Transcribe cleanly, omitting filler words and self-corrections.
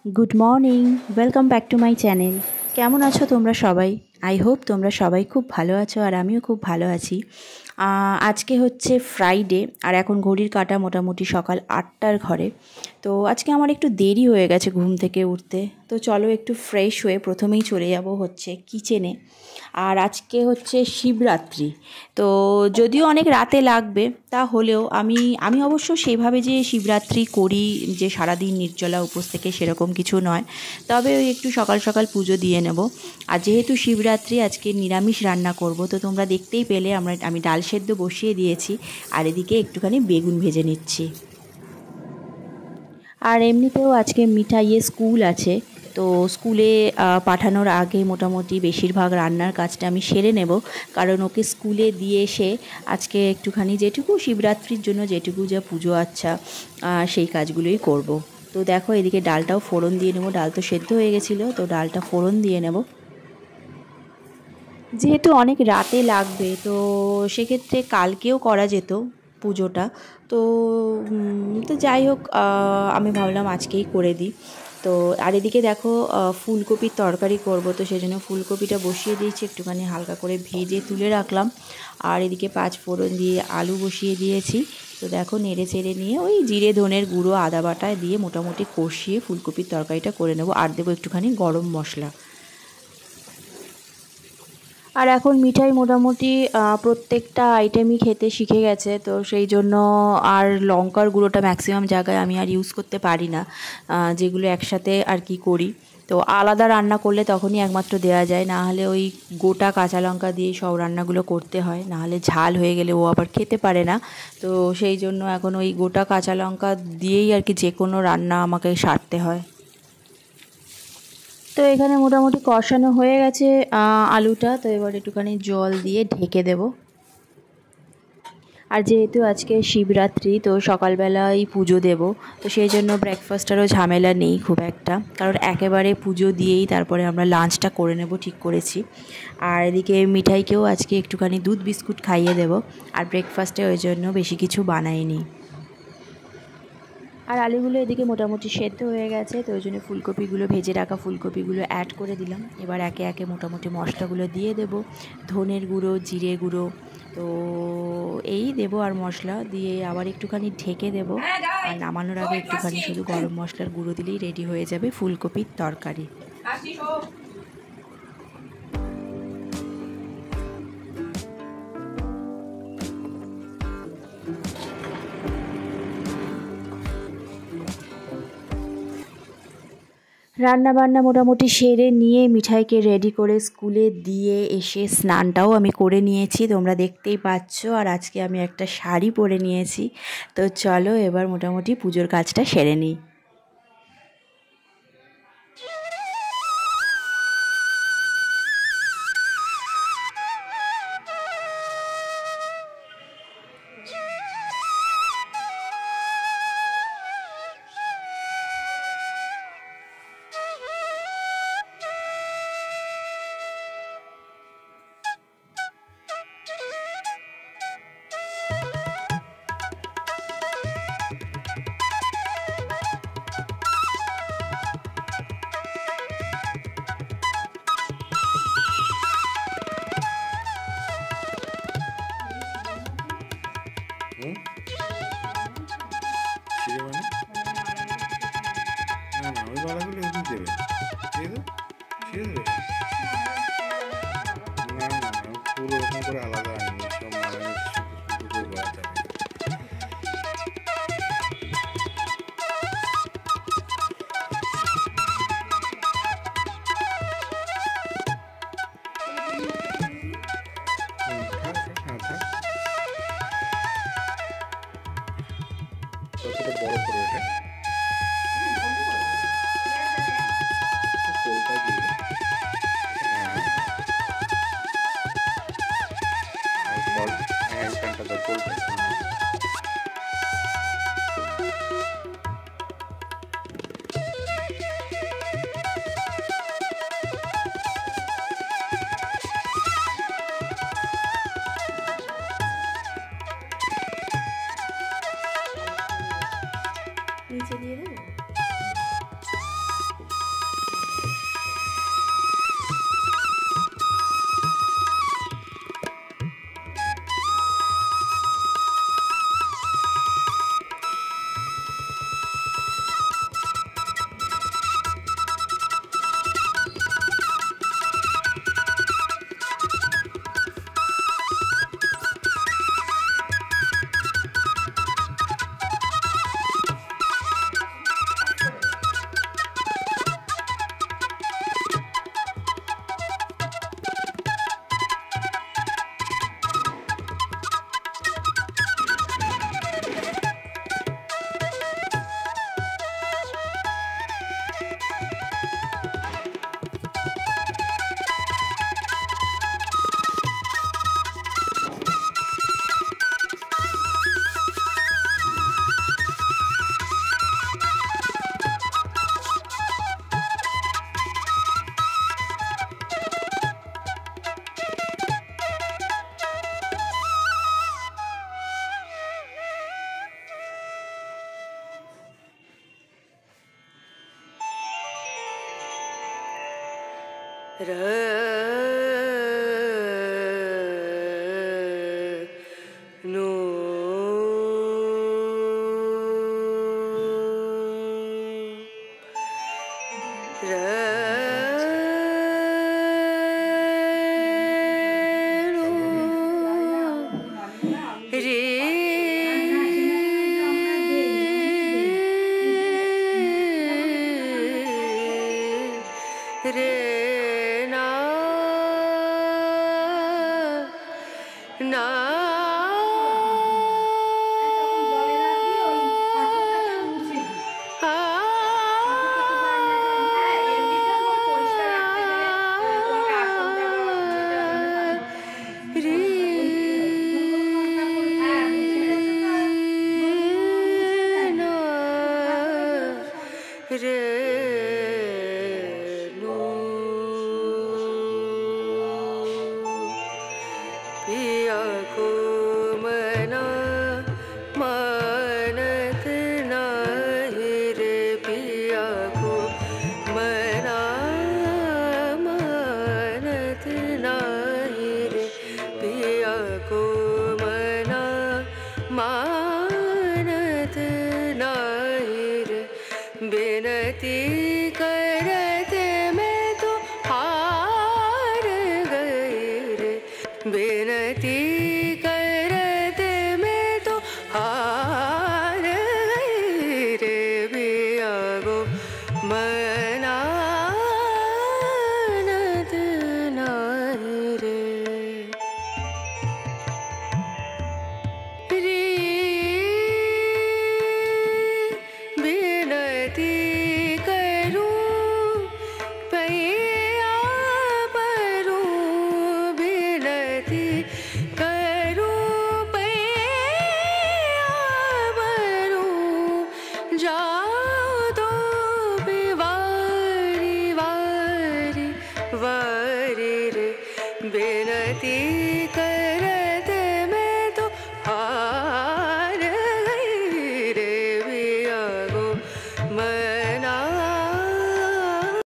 Good morning, welcome back to my channel. কেমন আছো তোমরা সবাই? আই হোপ তোমরা সবাই খুব ভালো আছো আর আমিও খুব ভালো আছি। আজকে হচ্ছে ফ্রাইডে আর এখন ঘড়ির কাঁটা মোটামুটি সকাল 8টার ঘরে। তো আজকে আমার একটু দেরি হয়ে গেছে ঘুম থেকে উঠতে। তো চলো একটু ফ্রেশ হয়ে প্রথমেই চলে যাব হচ্ছে কিচেনে। আর আজকে হচ্ছে শিবরাত্রি, তো যদিও অনেক রাতে লাগবে, তা হলেও আমি অবশ্য সেভাবে যে শিবরাত্রি করি যে সারাদিন নির্জলা উপোস থেকে সেরকম কিছু নয়, তবে ওই একটু সকাল সকাল পুজো দিয়ে নেব। আর যেহেতু শিবরাত্রি আজকে নিরামিষ রান্না করব, তো তোমরা দেখতেই পেলে আমি ডাল সেদ্ধ বসিয়ে দিয়েছি আর এদিকে একটুখানি বেগুন ভেজে নিচ্ছি। আর এমনিতেও আজকে মিঠাইয়ের স্কুল আছে, তো স্কুলে পাঠানোর আগে মোটামুটি বেশিরভাগ রান্নার কাজটা আমি সেরে নেব, কারণ ওকে স্কুলে দিয়ে এসে আজকে একটুখানি যেটুকু শিবরাত্রির জন্য যেটুকু যা পুজো আচ্ছা সেই কাজগুলোই করব। তো দেখো এদিকে ডালটাও ফোড়ন দিয়ে নেব, ডাল তো সেদ্ধ হয়ে গেছিলো, তো ডালটা ফোড়ন দিয়ে নেব। যেহেতু অনেক রাতে লাগবে, তো সেক্ষেত্রে কালকেও করা যেত পুজোটা। তো তো যাই হোক, আমি ভাবলাম আজকেই করে দিই। তো আর এদিকে দেখো ফুলকপির তরকারি করব, তো সেই জন্য ফুলকপিটা বসিয়ে দিয়েছি, একটুখানি হালকা করে ভেজে তুলে রাখলাম। আর এদিকে 5 ফোড়ন দিয়ে আলু বসিয়ে দিয়েছি। তো দেখো নেড়ে চেড়ে নিয়ে ওই জিরে ধনের গুঁড়ো আদা বাটা দিয়ে মোটামুটি কষিয়ে ফুলকপির তরকারিটা করে নেব। আর দেবো একটুখানি গরম মশলা। আর এখন মিঠাই মোটামুটি প্রত্যেকটা আইটেমই খেতে শিখে গেছে, তো সেই জন্য আর লঙ্কার গুঁড়োটা ম্যাক্সিমাম জায়গায় আমি আর ইউজ করতে পারি না, যেগুলো একসাথে আর কি করি। তো আলাদা রান্না করলে তখনই একমাত্র দেওয়া যায়, না হলে ওই গোটা কাঁচা লঙ্কা দিয়ে সব রান্নাগুলো করতে হয়, না হলে ঝাল হয়ে গেলে ও আবার খেতে পারে না। তো সেই জন্য এখন ওই গোটা কাঁচা লঙ্কা দিয়েই আর কি যে কোনো রান্না আমাকে সারতে হয়। তো এখানে মোটামুটি কষানো হয়ে গেছে আলুটা, তো এবার একটুখানি জল দিয়ে ঢেকে দেব। আর যেহেতু আজকে শিবরাত্রি, তো সকালবেলায় পুজো দেব, তো সেই জন্য ব্রেকফাস্টেরও ঝামেলা নেই খুব একটা, কারণ একেবারে পুজো দিয়েই তারপরে আমরা লাঞ্চটা করে নেব ঠিক করেছি। আর এদিকে মিঠাইকেও আজকে একটুখানি দুধ বিস্কুট খাইয়ে দেব, আর ব্রেকফাস্টে ওই জন্য বেশি কিছু বানাইনি। আর আলুগুলো এদিকে মোটামুটি সেদ্ধ হয়ে গেছে, তো ওই জন্য ফুলকপিগুলো ভেজে রাখা ফুলকপিগুলো অ্যাড করে দিলাম। এবার একে একে মোটামুটি মশলাগুলো দিয়ে দেব, ধনের গুঁড়ো, জিরে গুঁড়ো, তো এই দেব, আর মশলা দিয়ে আবার একটুখানি ঢেকে দেব। আর নামানোর আগে একটুখানি শুধু গরম মশলার গুঁড়ো দিলেই রেডি হয়ে যাবে ফুলকপির তরকারি। রান্না বান্না মোটামুটি সেরে নিয়ে মিঠাইকে রেডি করে স্কুলে দিয়ে এসে স্নানটাও আমি করে নিয়েছি, তোমরা দেখতেই পাচ্ছ। আর আজকে আমি একটা শাড়ি পরে নিয়েছি। তো চলো এবার মোটামুটি পুজোর কাজটা সেরে নিই। ছিঁড়ে মানে না না ওই বালাগুলো এমনি দেবে দিয়ে দাও ছিঁড়ে দেবে না না না পুরো ওরকম করে আলাদা আনিনি সব মালানো শুধু করে বলা যাবে না। থাক থাক হ্যাঁ থাক কতটা বড় করো এটা কোলটা দিয়ে হ্যাঁ আর বল হ্যাঁ এইখানটা দাও কোলটা बेनती करते मैं तो हार गई रे, बेनती करते मैं तो हार गई रे, पिया गो मनानत नहीं रे। बेनती